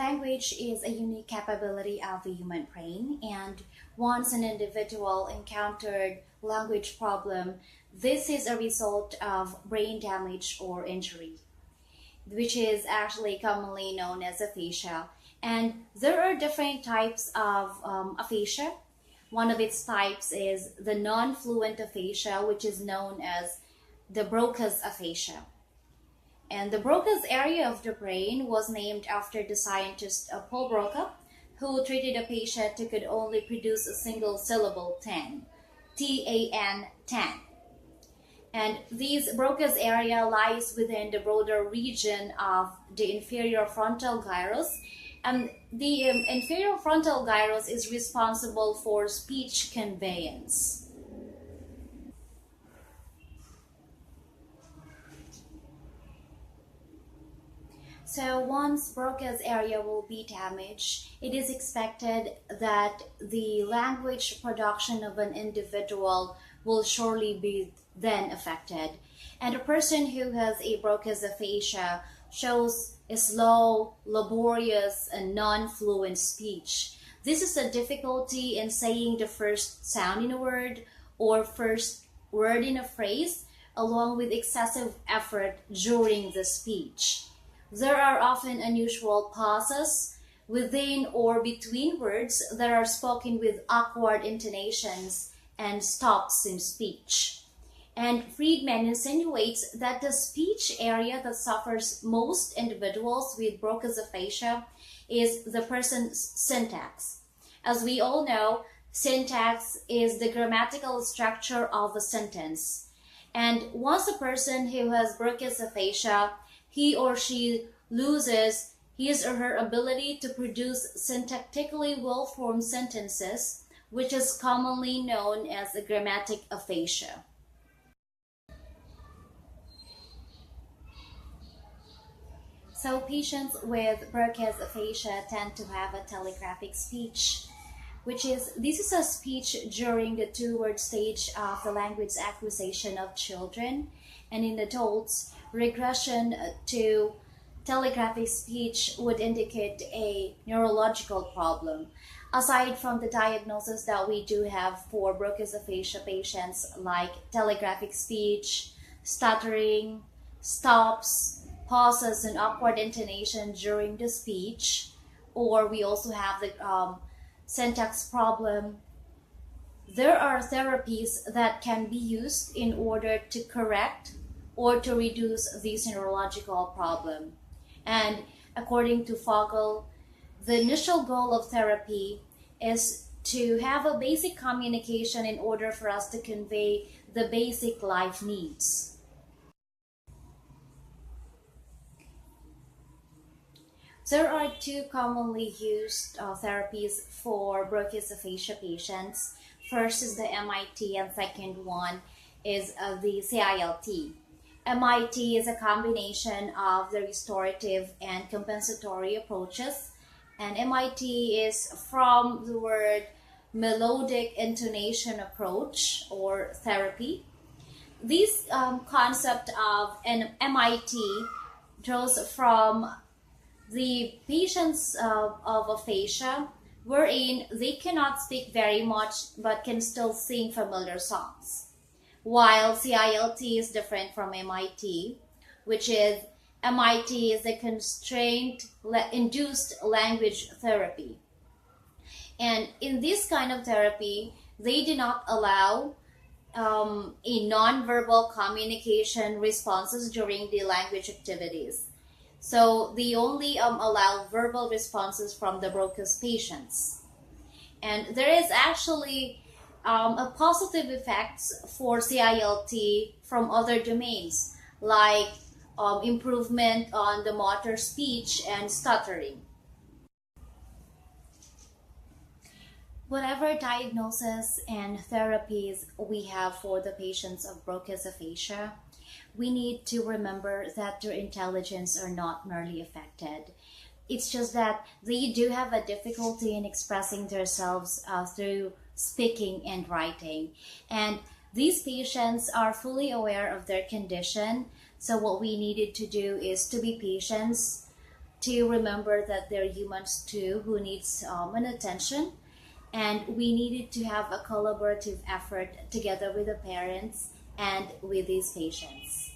Language is a unique capability of the human brain, and once an individual encountered language problem, this is a result of brain damage or injury, which is actually commonly known as aphasia. And there are different types of aphasia. One of its types is the non-fluent aphasia, which is known as the Broca's aphasia. And the Broca's area of the brain was named after the scientist Paul Broca, who treated a patient who could only produce a single syllable tan, T-A-N, tan. And these Broca's area lies within the broader region of the inferior frontal gyrus. And the inferior frontal gyrus is responsible for speech conveyance. So once Broca's area will be damaged, it is expected that the language production of an individual will surely be then affected. And a person who has a Broca's aphasia shows a slow, laborious, and non-fluent speech. This is a difficulty in saying the first sound in a word or first word in a phrase, along with excessive effort during the speech. There are often unusual pauses within or between words that are spoken with awkward intonations and stops in speech. And Friedman insinuates that the speech area that suffers most individuals with Broca's aphasia is the person's syntax. As we all know, syntax is the grammatical structure of a sentence. And once a person who has Broca's aphasia, he or she loses his or her ability to produce syntactically well-formed sentences, which is commonly known as a grammatic aphasia. So patients with Broca's aphasia tend to have a telegraphic speech, this is a speech during the two-word stage of the language acquisition of children, and in adults, regression to telegraphic speech would indicate a neurological problem. Aside from the diagnosis that we do have for Broca's aphasia patients, like telegraphic speech, stuttering, stops, pauses, and awkward intonation during the speech, or we also have the syntax problem, there are therapies that can be used in order to correct or to reduce this neurological problem. And according to Fogel, the initial goal of therapy is to have a basic communication in order for us to convey the basic life needs. There are two commonly used therapies for Broca's aphasia patients. First is the MIT, and second one is the CILT. MIT is a combination of the restorative and compensatory approaches, and MIT is from the word melodic intonation approach or therapy. This concept of an MIT draws from the patients of aphasia, wherein they cannot speak very much but can still sing familiar songs. While CILT is different from MIT, which is MIT is a constraint induced language therapy. And in this kind of therapy, they do not allow a non-verbal communication responses during the language activities. So they only allow verbal responses from the Broca's patients. And there is actually a positive effects for CILT from other domains, like improvement on the motor speech and stuttering. Whatever diagnosis and therapies we have for the patients of Broca's aphasia, we need to remember that their intelligence are not merely affected. It's just that they do have a difficulty in expressing themselves through speaking and writing. And these patients are fully aware of their condition. So what we needed to do is to be patient to remember that they're humans too who needs an attention, and we needed to have a collaborative effort together with the parents and with these patients.